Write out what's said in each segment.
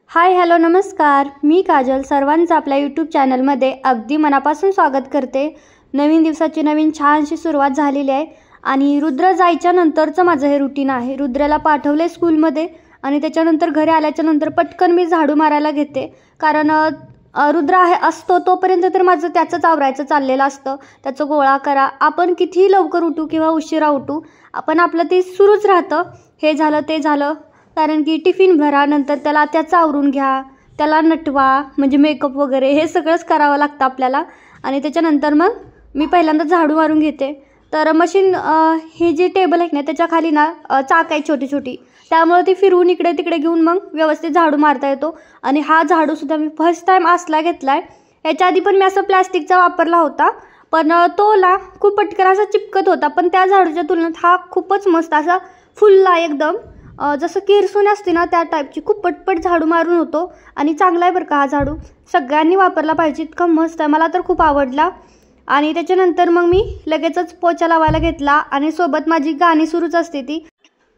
Hi hello नमस्कार, मी काजल सर्वांचं आपल्या यूट्यूब चॅनलमध्ये अगदी मनापासून स्वागत करते। नवीन दिवसाची नवीन छानशी सुरुवात झालेली आहे आणि रुद्र जायच्या नंतरचं माझं हे रुटीन आहे। रुद्राला पाठवले स्कूलमध्ये आणि त्याच्यानंतर घरी आल्याच्या नंतर पटकन मी झाडू मारायला घेते, कारण रुद्र असतो तोपर्यंत तर माझं त्याचंच आवरायचं चाललेलं असतं। त्याचं गोळा करा, आपण कितीही लवकर उठू किंवा उशिरा उठू, आपण आपलं ते सुरूच राहतं, हे झालं ते झालं, कारण की टिफिन भरा, नंतर त्याला त्याचं आवरून घ्या, त्याला नटवा, म्हणजे मेकअप वगैरे हे सगळंच करावं लागतं आपल्याला। आणि त्याच्यानंतर मग मी पहिल्यांदा झाडू मारून घेते। तर मशीन हे जे टेबल आहे ना त्याच्या खाली ना चाक आहे छोटी छोटी, त्यामुळे ती फिरवून इकडे तिकडे घेऊन मग व्यवस्थित झाडू मारता येतो। आणि हा झाडूसुद्धा मी फर्स्ट टाईम असला घेतला आहे। याच्या आधी पण मी असं प्लॅस्टिकचा वापरला होता, पण तोला खूप पटकन असा चिपकत होता, पण त्या झाडूच्या तुलनेत हा खूपच मस्त असा फुलला एकदम, जसं किरसून असते ना त्या टाईपची खूप पटपट झाडू मारून होतो। आणि चांगला आहे बरं का हा झाडू, सगळ्यांनी वापरला पाहिजे, इतका मस्त आहे, मला तर खूप आवडला। आणि त्याच्यानंतर मग मी लगेचच पोछा लावायला घेतला आणि सोबत माझी गाणी सुरूच असते, ती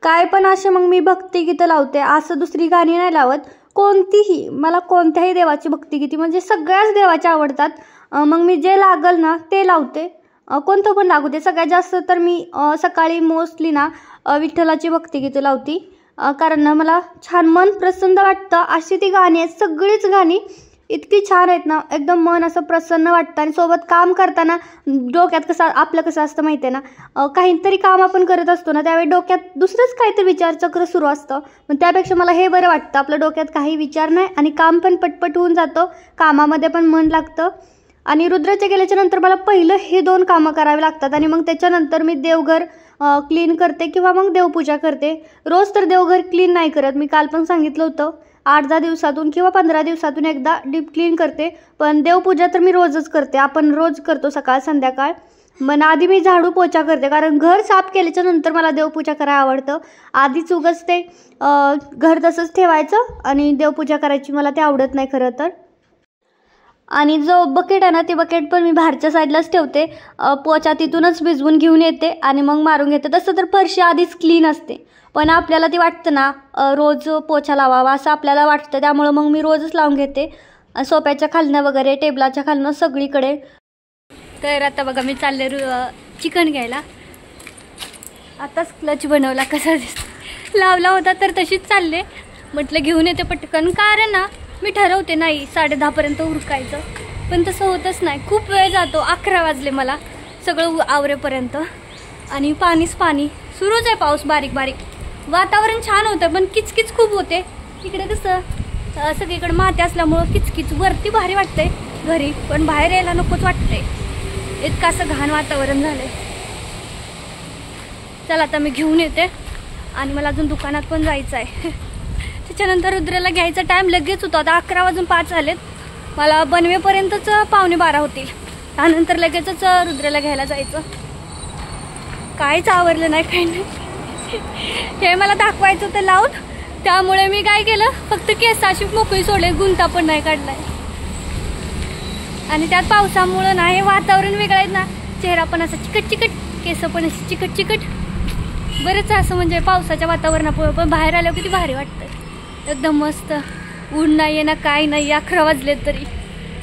काय पण असे मग मी भक्तिगीतं लावते, असं दुसरी गाणी नाही लावत, कोणतीही, मला कोणत्याही देवाची भक्तिगीतं म्हणजे सगळ्याच देवाचे आवडतात। मग मी जे लागल ना ते लावते, कोणतं पण लागू दे। सगळ्यात जास्त तर मी सकाळी मोस्टली ना विठ्ठलाची भक्तिगीतं लावती, कारण ना मला छान मन प्रसन्न वाटतं। अशी ती गाणी आहेत, सगळीच गाणी इतकी छान आहेत ना, एकदम मन असं प्रसन्न वाटतं। आणि सोबत काम करताना डोक्यात आपलं कसं असतं माहिती आहे ना, काहीतरी काम आपण करत असतो ना त्यावेळी डोक्यात दुसरंच काहीतरी विचारचक्र सुरू असतं, पण त्यापेक्षा मला हे बरं वाटतं, आपल्या डोक्यात काही विचार नाही आणि काम पण पटपट होऊन जातं, कामामध्ये पण मन लागतं। आणि रुद्राच्या गेल्याच्या नंतर मला पहिलं हे 2 कामं करावे लागतात आणि मग त्याच्यानंतर मी देवघर क्लीन करते किंवा मग देवपूजा करते। रोज तर देवघर क्लीन नाही करत मी, काल पण सांगितलं होतं, 8-10 दिवसातून किंवा 15 दिवसातून एकदा डीप क्लीन करते, पण देवपूजा तर मी रोजच करते, आपण रोज करतो सकाळ संध्याकाळ। मग आधी मी झाडू पोछा करते, कारण घर साफ केल्याच्या नंतर मला देवपूजा करायला आवडतं। आधीच उगाच ते घर तसंच ठेवायचं आणि देवपूजा करायची मला ते आवडत नाही खरं तर। आणि जो बकेट आहे ना ते बकेट पण मी बाहेरच्या साईडलाच ठेवते, पोछा तिथूनच भिजवून घेऊन येते आणि मग मारून घेते। तसं तर फरशी आधीच क्लीन असते, पण आपल्याला ती वाटतं ना रोज पोछा लावावा असं आपल्याला वाटतं, त्यामुळं मग मी रोजच लावून घेते, सोफ्याच्या खालनं वगैरे टेबलाच्या खालनं सगळीकडे। तर आता बघा मी चालले चिकन घ्यायला, आताच क्लच बनवला, कसा दिसतो, लावला होता तर तशीच चालले, म्हटलं घेऊन येते पटकन, कारण ना मी ठरवते नाही 10:30पर्यंत उरकायचं, पण तसं होतच नाही, खूप वेळ जातो, 11 वाजले मला सगळं आवरेपर्यंत। आणि पाणीच पाणी सुरूच आहे, पाऊस बारीक बारीक, वातावरण छान होतं पण किचकिच खूप होते इकडे, कसं सगळीकडे माती असल्यामुळं किचकिच, वरती भारी वाटतंय घरी, पण बाहेर यायला नकोच वाटतंय, इतकं असं घाण वातावरण झालंय। चला आता मी घेऊन येते आणि मला अजून दुकानात पण जायचं आहे। त्याच्यानंतर रुद्राला घ्यायचा टाईम लगेच होता, आता 11:05 झालेत, मला बनवेपर्यंतच 11:45 होतील, त्यानंतर लगेचच रुद्राला घ्यायला जायचं। काहीच आवरलं नाही, काही नाही, हे मला दाखवायचं होतं लावून, त्यामुळे मी काय केलं, फक्त केस अशी मोकळी सोडले, गुंता पण नाही काढलाय। आणि त्यात पावसामुळं ना हे वातावरण वेगळं आहे ना, चेहरा पण असा चिकट चिकट, केस पण अशी चिकट चिकट, बरंच असं म्हणजे पावसाच्या वातावरणामुळे, पण बाहेर आल्यावर किती भारी वाटतं, एकदम मस्त, ऊन नाही आहे ना काय नाही, 11 वाजले तरी।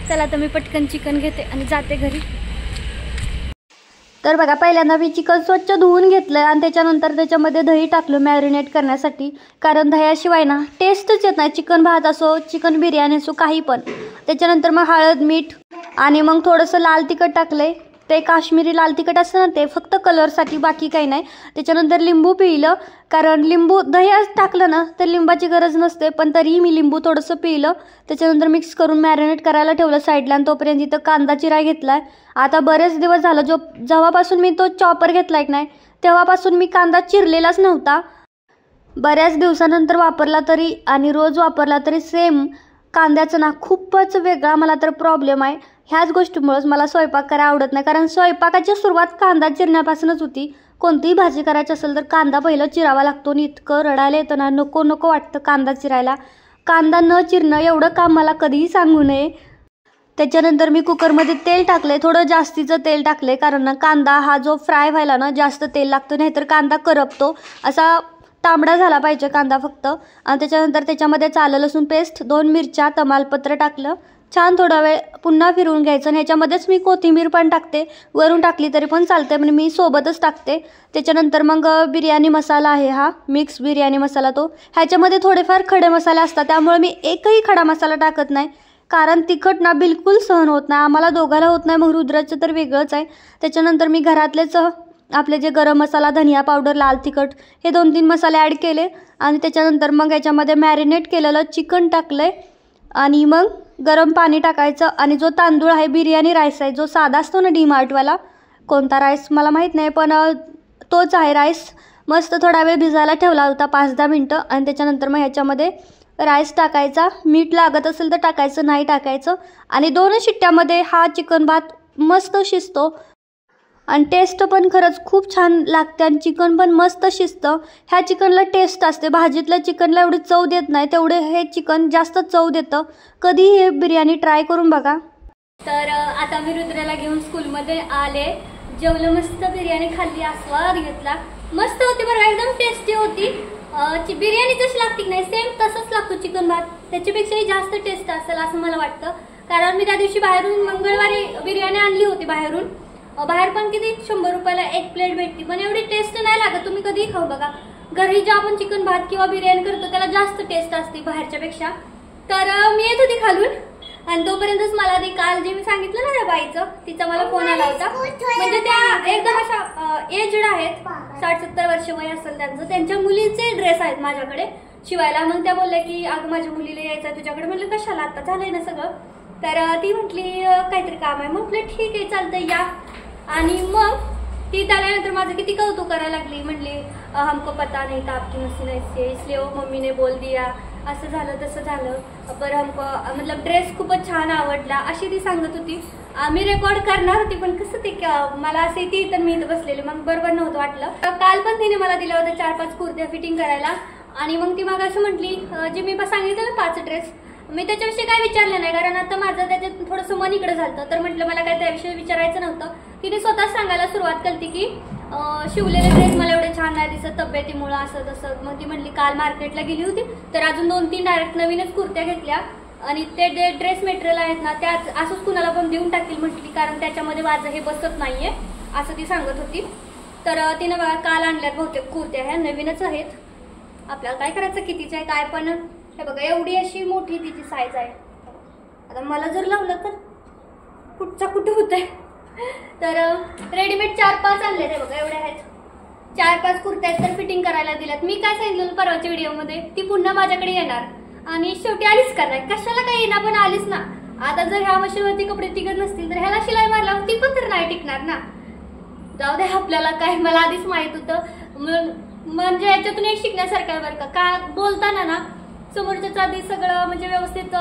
चला आता मी पटकन चिकन घेते आणि जाते घरी। तर बघा पहिल्यांदा मी चिकन स्वच्छ धुवून घेतलं आणि त्याच्यानंतर त्याच्यामध्ये दही टाकलं मॅरिनेट करण्यासाठी, कारण दह्याशिवाय ना टेस्टच येत नाही, चिकन भात असो चिकन बिर्याणी असो काही पण। त्याच्यानंतर मग हळद मीठ आणि मग थोडंसं लाल तिखट टाकले, ते काश्मीरी लाल तिखट असतं ना ते फक्त कलरसाठी, बाकी काही नाही। त्याच्यानंतर लिंबू पिळलं, कारण लिंबू दही टाकलं ना तर लिंबाची गरज नसते, पण तरीही मी लिंबू थोडंसं पिळलं। त्याच्यानंतर मिक्स करून मॅरिनेट करायला ठेवलं साईडला, आणि तोपर्यंत इथं कांदा चिराय घेतलाय। आता बरेच दिवस झालं जेव्हापासून मी तो चॉपर घेतलाय की नाही तेव्हापासून मी कांदा चिरलेलाच नव्हता, बऱ्याच दिवसानंतर वापरला तरी आणि रोज वापरला तरी सेम कांद्याचं ना खूपच वेगळा मला तर प्रॉब्लेम आहे। ह्याच गोष्टीमुळेच मला स्वयंपाक करायला आवडत नाही, कारण स्वयंपाकाची सुरुवात कांदा चिरण्यापासूनच होती। कोणतीही भाजी करायची असेल तर कांदा पहिलं चिरावा लागतो आणि इतकं रडायला येतं ना, नको नको वाटतं कांदा चिरायला। कांदा न चिरणं एवढं काम मला कधीही सांगू नये। त्याच्यानंतर मी कुकरमध्ये तेल टाकले, थोडं जास्तीचं तेल टाकले, कारण ना कांदा हा जो फ्राय व्हायला ना जास्त तेल लागतं, नाहीतर कांदा करपतो, असा तांबडा झाला पाहिजे कांदा फक्त. आणि त्याच्यानंतर त्याच्यामध्ये आलं लसूण पेस्ट, 2 मिरच्या, तमालपत्र टाकलं. छान थोडा वेळ पुन्हा फिरवून घ्यायचं. आणि ह्याच्यामध्येच मी कोथिंबीर पण टाकते, वरून टाकली तरी पण चालते, पण मी सोबतच टाकते. त्याच्यानंतर मग बिर्याणी मसाला आहे हा, मिक्स बिर्याणी मसाला तो. ह्याच्यामध्ये थोडेफार खडे मसाले असतात, त्यामुळे मी एकही खडा मसाला टाकत नाही, कारण तिखट ना बिलकुल सहन होत नाही. आम्हाला दोघाला होत नाही, मग रुद्राचं तर वेगळंच आहे. त्याच्यानंतर मी घरातलेच आपले जे गरम मसाला, धनिया पावडर, लाल तिखट हे 2-3 मसाले ॲड केले. आणि त्याच्यानंतर मग याच्यामध्ये मॅरिनेट केलेलं चिकन टाकलं आहे. आणि मग गरम पाणी टाकायचं. आणि जो तांदूळ आहे, बिर्याणी राईस आहे, जो साधा असतो ना डीमार्टवाला, कोणता राईस मला माहीत नाही, पण तोच आहे राईस. मस्त थोडा वेळ भिजायला ठेवला होता, 5-10 मिनटं. आणि त्याच्यानंतर मग ह्याच्यामध्ये राईस टाकायचा. मीठ लागत असेल तर टाकायचं, नाही टाकायचं. आणि 2 शिट्ट्यामध्ये हा चिकन भात मस्त शिजतो. आणि टेस्ट पण खरंच खूप छान लागते. आणि चिकन पण मस्त शिजतं. ह्या चिकनला टेस्ट असते, भाजीतल्या चिकनला एवढी चव देत नाही, तेवढे हे चिकन जास्त चव देतं. कधी हे बिर्याणी ट्राय करून बघा. तर आता मी रुद्राला घेऊन स्कूलमध्ये आले. जेवलं, मस्त बिर्याणी खाल्ली, आस्वाद घेतला. मस्त होती बरं, एकदम टेस्टी होती. बिर्याणी जशी लागते की नाही सेम तसंच लागतो चिकन भात, त्याच्यापेक्षाही जास्त टेस्ट असेल असं मला वाटतं. कारण मी त्या दिवशी बाहेरून मंगळवारी बिर्याणी आणली होती बाहेरून. बाहेर पण किती 100 रुपयाला 1 प्लेट भेटते, पण एवढी टेस्ट नाही लागत. तुम्ही कधीही खाऊ बघा. घरी जे आपण चिकन भात किंवा बिर्याणी करतो त्याला जास्त टेस्ट असते बाहेरच्या पेक्षा. तर मी येत होती खालून, आणि तोपर्यंतच मला ते काल जे मी सांगितलं ना त्या बाईचं, तिचा मला फोन आला होता. म्हणजे त्या एकदम अशा एजड आहेत, 60-70 वर्ष वय असेल त्यांचं. त्यांच्या मुलीचे ड्रेस आहेत माझ्याकडे शिवायला. मग त्या बोलल्या की अगं माझ्या मुलीला यायचं तुझ्याकडे. म्हटलं कशाला, आता झालंय ना सगळं. तर ती म्हटली काहीतरी काम आहे. म्हटलं ठीक आहे चालतंय या. आणि मग ती त्यानंतर माझं किती कौतुक करायला लागली. म्हणली हमको पता नहीं था आपकी नसीब ऐसे, इसलिए वो मम्मी ने बोल दिया, असं झालं तसं झालं. पर हमको मतलब ड्रेस खूपच छान आवडला अशी ती सांगत होती. मी रेकॉर्ड करणार होती, पण कसं ते मला असे ती तर मी इथं बसलेली, मग बरोबर नव्हतं वाटलं. काल पण तिने मला दिलं होतं 4-5 कुर्त्या फिटिंग करायला. आणि मग ती मग असं म्हटली, जे मी सांगितलं ना 5 ड्रेस, मी त्याच्याविषयी काय विचारलं नाही, कारण आता माझं त्याच्यात थोडंसं मन इकडे झालं. तर म्हटलं मला काय त्याविषयी विचारायचं नव्हतं. तिने स्वतःच सांगायला सुरुवात केली की शिवलेले ड्रेस मला एवढे छान नाही दिसत तब्येतीमुळं, असं तसं. मग ती म्हटली काल मार्केटला गेली होती, तर अजून 2-3 डायरेक्ट नवीनच कुर्त्या घेतल्या. आणि ते ड्रेस मटेरियल आहेत ना, त्या असंच कुणाला पण देऊन टाकतील म्हटली, कारण त्याच्यामध्ये माझं हे बसत नाहीये असं ती सांगत होती. तर तिनं बघा काल आणल्यात बहुतेक कुर्त्या, ह्या नवीनच आहेत. आपल्याला काय करायचं कितीचं आहे काय, पण हे बघा एवढी अशी मोठी तिची साईज आहे. आता मला जर लावलं तर कुठचा कुठं होतंय. तर रेडीमेड 4-5 आणले ते बघा, एवढे आहेत. 4-5 कुर्त्या तर फिटिंग करायला दिल्यात. मी काय सांगितलं परवाच्या व्हिडिओमध्ये, ती पुन्हा माझ्याकडे येणार. आणि शेवटी आलीच का नाही, कशाला काही येणार, पण आलीच ना. आता जर ह्या मशीनवरती कपडे टिकत नसतील तर ह्याला शिलाई मारल्यावर ती पण तर नाही टिकणार ना. जाऊ दे, आपल्याला काय, मला आधीच माहित होतं. म्हणजे याच्यातून एक शिकण्यासारखं आहे बरं का बोलताना ना समोरच्या आधी सगळं म्हणजे व्यवस्थित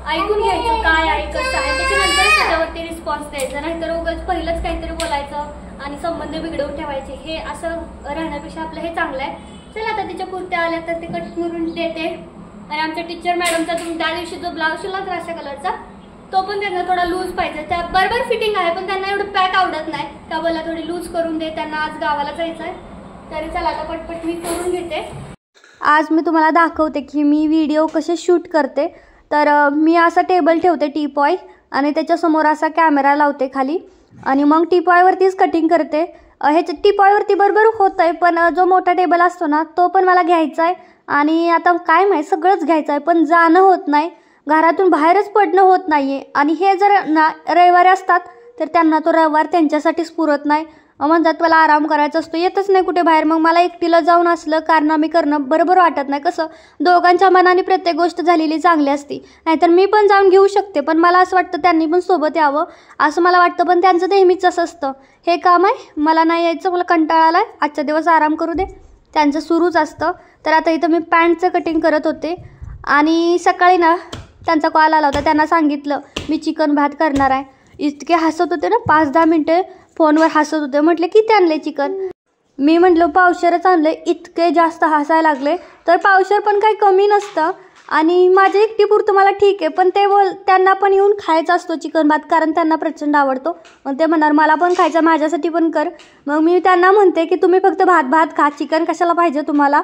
ऐकून घ्यायचं, काय आहे कसं आहे, त्याच्यानंतर त्याच्यावरती रिस्पॉन्स द्यायचा. नाहीतर उगाच पहिलंच काहीतरी बोलायचं आणि संबंध बिघडवून ठेवायचे, हे असं राहण्यापेक्षा आपलं हे चांगलं आहे. चला आता तिच्या कुर्त्या आल्या तर ते कट करून देते. आणि आमच्या टीचर मॅडमचा तुम्ही त्या दिवशी जो ब्लाऊज शिवला अशा कलरचा, तो पण त्यांना थोडा लूज पाहिजे. त्या बरोबर फिटिंग आहे, पण त्यांना एवढं पॅक आवडत नाही. त्या बोलला थोडी लूज करून दे, त्यांना आज गावाला जायचं आहे. तरी चला आता पटपट मी करून घेते. आज मी तुम्हाला दाखवते की मी व्हिडिओ कसे शूट करते. तर मी असा टेबल ठेवते टीपॉय, आणि त्याच्यासमोर असा कॅमेरा लावते खाली, आणि मग टीपॉयवरतीच कटिंग करते. ह्याच्या टीपॉयवरती बरोबर होत आहे, पण जो मोठा टेबल असतो ना तो पण मला घ्यायचा आहे. आणि आता काय माहीत सगळंच घ्यायचं आहे, पण जाणं होत नाही, घरातून बाहेरच पडणं होत नाही आहे. आणि हे जर ना रविवारी असतात तर त्यांना तो रविवार त्यांच्यासाठीच पुरत नाही. म्हणतात मला आराम करायचा असतो, येतच नाही कुठे बाहेर. मग मला एकटीला जाऊन असलं कारनामे करणं बरोबर वाटत नाही. कसं दोघांच्या मनाने प्रत्येक गोष्ट झालेली चांगली असती. नाहीतर मी पण जाऊन घेऊ शकते, पण मला असं वाटतं त्यांनी पण सोबत यावं असं मला वाटतं. पण त्यांचं नेहमीच असं असतं, हे काम आहे मला नाही यायचं, मला कंटाळा आलाय, आजचा दिवस आराम करू दे, त्यांचं सुरूच असतं. तर आता इथं मी पॅन्टचं कटिंग करत होते, आणि सकाळी ना त्यांचा कॉल आला होता. त्यांना सांगितलं मी चिकन भात करणार आहे. इतके हसत होते ना, 5-10 मिनटं फोनवर हसत होते. म्हटलं किती आणले चिकन, मी म्हटलं पावशेरच आणलं. इतके जास्त हसायला लागले. तर पावशेर पण काही कमी नसतं, आणि माझ्या एकटीपुरतं मला ठीक आहे, पण त्यांना पण येऊन खायचा असतो चिकन भात, कारण त्यांना प्रचंड आवडतो. मग ते म्हणणार मला पण खायचा, माझ्यासाठी पण कर. मग मी त्यांना म्हणते की तुम्ही फक्त भात खा, चिकन कशाला पाहिजे तुम्हाला.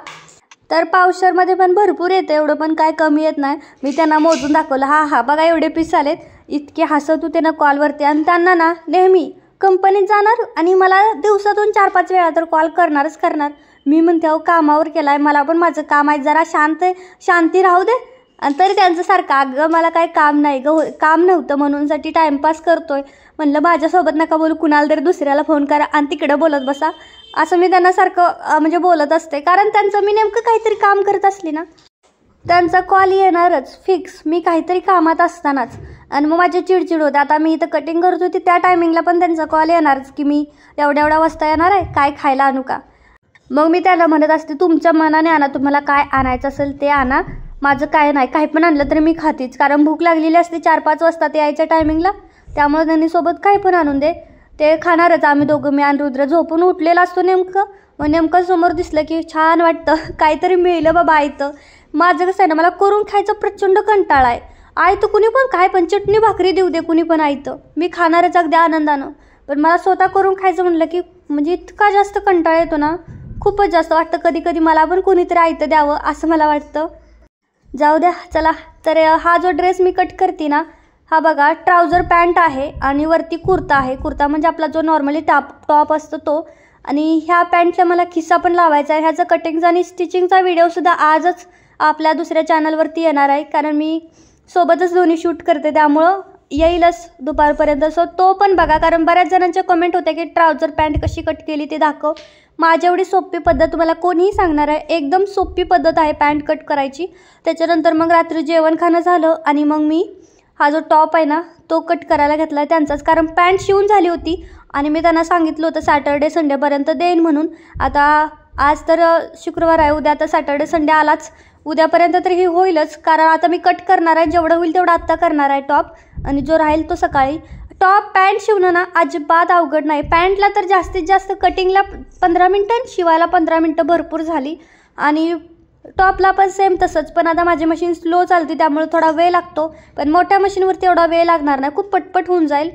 तर पावशरमध्ये पण भरपूर येतं, एवढं पण काय कमी येत नाही. मी त्यांना मोजून दाखवलं, हा बघा एवढे पीस आलेत. इतके हसत होते ना कॉलवरती. आणि त्यांना ना नेहमी कंपनीत जाणार आणि मला दिवसातून 4-5 वेळा तर कॉल करणारच करणार. मी म्हणते अहो कामावर केला आहे, मला पण माझं काम आहे, जरा शांती राहू दे. आणि तरी त्यांचं सारखं अगं मला काय काम नाही काम नव्हतं म्हणूनसाठी टाईमपास करतोय. म्हणलं माझ्यासोबत नका बोलू, कुणाला तरी दुसऱ्याला फोन करा आणि तिकडं बोलत बसा. असं मी त्यांना सारखं म्हणजे बोलत असते, कारण त्यांचं मी नेमकं काहीतरी काम करत असली ना त्यांचा कॉल येणारच फिक्स, मी काहीतरी कामात असतानाच. आणि मग माझी चिडचिड होते. आता मी इथं कटिंग करत होती त्या टायमिंगला पण त्यांचा कॉल येणारच की मी एवढ्या वाजता येणार आहे, काय खायला आणू का. मग मी त्याला म्हणत असते तुमच्या मनाने आणा, तुम्हाला काय आणायचं असेल ते आणा, माझं काय नाही, काही पण आणलं तरी मी खातीच, कारण भूक लागलेली असते 4-5 वाजता ते यायच्या टायमिंगला. त्यामुळे त्यांनी सोबत काही पण आणून दे, ते खाणारच. आम्ही दोघं, मी आणि रुद्र झोपून उठलेला असतो नेमकं. मग नेमकं समोर दिसलं की छान वाटतं, काहीतरी मिळलं बाबा आयतं. माझं कसं आहे ना, मला करून खायचं प्रचंड कंटाळा आहे. आयतं कुणी पण काय पण चटणी भाकरी देऊ दे कुणी पण आयतं, मी खाणारच अगदी आनंदानं. पण मला स्वतः करून खायचं म्हणलं की म्हणजे इतका जास्त कंटाळा येतो ना, खूपच जास्त वाटतं. कधी मला पण कोणीतरी आयतं द्यावं असं मला वाटतं. जाऊ द्या चला. तर हा जो ड्रेस मी कट करते ना, हा बघा ट्राउझर पॅन्ट आहे आणि वरती कुर्ता आहे. कुर्ता म्हणजे आपला जो नॉर्मली टॉप असतो तो. आणि ह्या पॅन्टला मला खिस्सा पण लावायचा आहे. ह्याचं कटिंगचा आणि स्टिचिंगचा व्हिडिओसुद्धा आजच आपल्या दुसऱ्या चॅनलवरती येणार आहे, कारण मी सोबतच दोन्ही शूट करते, त्यामुळं येईलच दुपारपर्यंत. सो तो पण बघा, कारण बऱ्याच जणांच्या कमेंट होत्या की ट्राउझर पॅन्ट कशी कट केली ते दाखव. माझ्या एवढी सोपी पद्धत तुम्हाला कोणीही सांगणार आहे, एकदम सोपी पद्धत आहे पॅन्ट कट करायची. त्याच्यानंतर मग रात्री जेवण खाणं झालं आणि मग मी हा जो टॉप आहे ना तो कट करायला घेतला आहे त्यांचाच, कारण पॅन्ट शिवून झाली होती आणि मी त्यांना सांगितलं होतं सॅटर्डे संडेपर्यंत देईन म्हणून. आता आज तर शुक्रवार आहे, उद्या तर सॅटर्डे संडे आलाच, उद्यापर्यंत तरी हे होईलच, कारण आता मी कट करणार आहे, जेवढं होईल तेवढं आत्ता करणार आहे टॉप, आणि जो राहील तो सकाळी. टॉप पॅन्ट शिवणं ना अजिबात अवघड नाही. पॅन्टला तर जास्तीत जास्त कटिंगला 15 मिनटं, शिवायला 15 मिनटं भरपूर झाली. आणि टॉपला पण सेम तसंच, पण आता माझी मशीन स्लो चालते त्यामुळे थोडा वेळ लागतो, पण मोठ्या मशीनवरती एवढा वेळ लागणार नाही, खूप पटपट होऊन जाईल.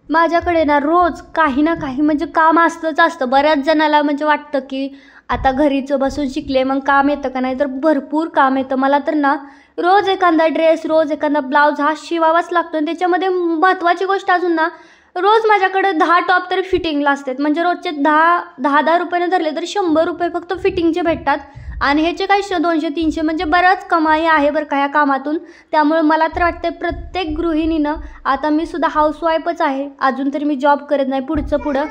माझ्याकडे ना रोज काही ना काही म्हणजे काम असतं. बऱ्याच जणाला म्हणजे वाटतं की आता घरीच बसून शिकले मग काम येतं का नाही, तर भरपूर काम येतं. मला तर ना रोज एखादा ड्रेस, रोज एखादा ब्लाऊज हा शिवावाच लागतो. आणि त्याच्यामध्ये महत्त्वाची गोष्ट अजून ना, रोज माझ्याकडे 10 टॉप तरी फिटिंगला असतात. म्हणजे रोजचे 10 रुपयाने धरले तर 100 रुपये फक्त फिटिंगचे भेटतात. आणि ह्याचे काही 200-300 म्हणजे बराच कमाई आहे बरं का ह्या कामातून. त्यामुळे मला तर वाटतं प्रत्येक गृहिणीनं, आता मी सुद्धा हाऊसवाईफच आहे, अजून तरी मी जॉब करत नाही, पुढं.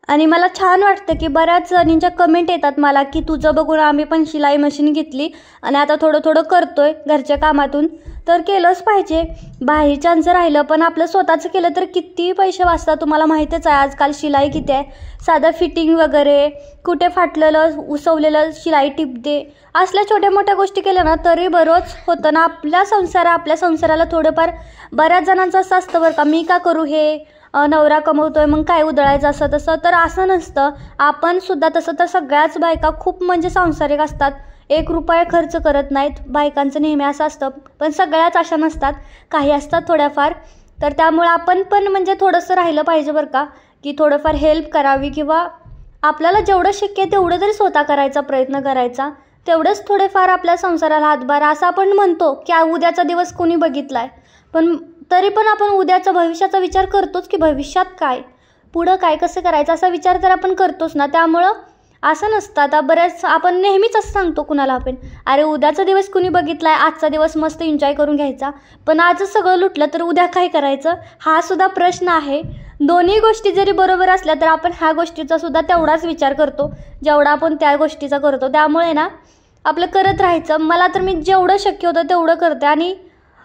आणि मला छान वाटतं की बऱ्याच जणींच्या कमेंट येतात मला की तुझं बघून आम्ही पण शिलाई मशीन घेतली आणि आता थोडं करतोय घरच्या कामातून. तर केलंच पाहिजे, बाहेर चान्स राहिलं पण आपलं स्वतःचं केलं तर किती पैसे वाचतात तुम्हाला माहीतच आहे. आजकाल शिलाई किती आहे, साधं फिटिंग वगैरे, कुठे फाटलेलं उसवलेलं शिलाई टिप दे, असल्या छोट्या मोठ्या गोष्टी केल्या ना तरी बरंच होतं ना. आपल्या संसाराला थोडंफार, बऱ्याच जणांचं असं असतं बरं का, मी का करू हे, नवरा कमवतोय मग काय उधळायचं असं तसं. तर असं नसतं, आपण सुद्धा तसं तर सगळ्याच बायका खूप म्हणजे सांसारिक असतात, 1 रुपया खर्च करत नाहीत, बायकांचं नेहमी असं असतं. पण सगळ्याच अशा नसतात, काही असतात थोड्याफार. तर त्यामुळे आपण पण म्हणजे थोडंसं राहिलं पाहिजे बरं का, की थोडंफार हेल्प करावी, किंवा आपल्याला जेवढं शक्य आहे तेवढं तरी स्वतः करायचा प्रयत्न करायचा. तेवढंच थोडेफार आपल्या संसाराला हातभार. असं आपण म्हणतो की उद्याचा दिवस कोणी बघितलाय, पण तरी पण आपण उद्याचा भविष्याचा विचार करतोच की भविष्यात काय, पुढं काय, कसं करायचं असा विचार तर आपण करतोच ना. त्यामुळं असं नसतं. आता बऱ्याच आपण नेहमीच असं सांगतो कुणाला आपण, अरे उद्याचा दिवस कुणी बघितलाय, आजचा दिवस मस्त एन्जॉय करून घ्यायचा. पण आजच सगळं लुटलं तर उद्या काय करायचं, हा सुद्धा प्रश्न आहे. दोन्ही गोष्टी जरी बरोबर असल्या तर आपण ह्या गोष्टीचा सुद्धा तेवढाच विचार करतो जेवढा आपण त्या गोष्टीचा करतो. त्यामुळे ना आपलं करत राहायचं. मला तर मी जेवढं शक्य होतं तेवढं करते. आणि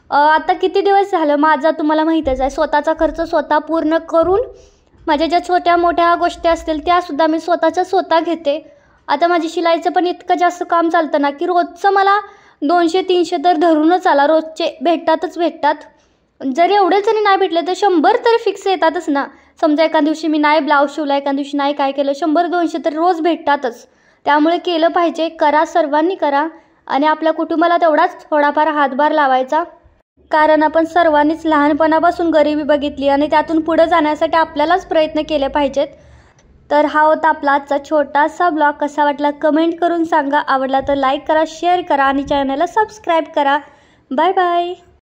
आता किती दिवस झालं माझा तुम्हाला माहीतच आहे, स्वतःचा खर्च स्वतः पूर्ण करून माझ्या ज्या छोट्या मोठ्या गोष्टी असतील त्यासुद्धा मी स्वतः घेते. आता माझी शिलाईचं पण इतकं जास्त काम चालतं ना की रोजचं मला 200-300 तर धरूनच आला, रोजचे भेटतात. जरी एवढे जरी नाही भेटले तर 100 तरी फिक्स येतातच ना. समजा एका दिवशी मी नाही ब्लाऊज शिवला, एका दिवशी नाही काय केलं, 100-200 तर रोज भेटतातच. त्यामुळे केलं पाहिजे, करा, सर्वांनी करा. आणि आपल्या कुटुंबाला तेवढाच थोडाफार हातभार लावायचा, कारण आपण सर्वांनीच लहानपणापासून गरिबी बघितली आणि त्यातून पुढे जाण्यासाठी आपल्यालाच प्रयत्न केले पाहिजेत. तर हा होता आपला आजचा छोटासा ब्लॉग. कसा वाटला कमेंट करून सांगा. आवडला तर लाईक करा, शेअर करा आणि चॅनलला सबस्क्राईब करा. Bye bye.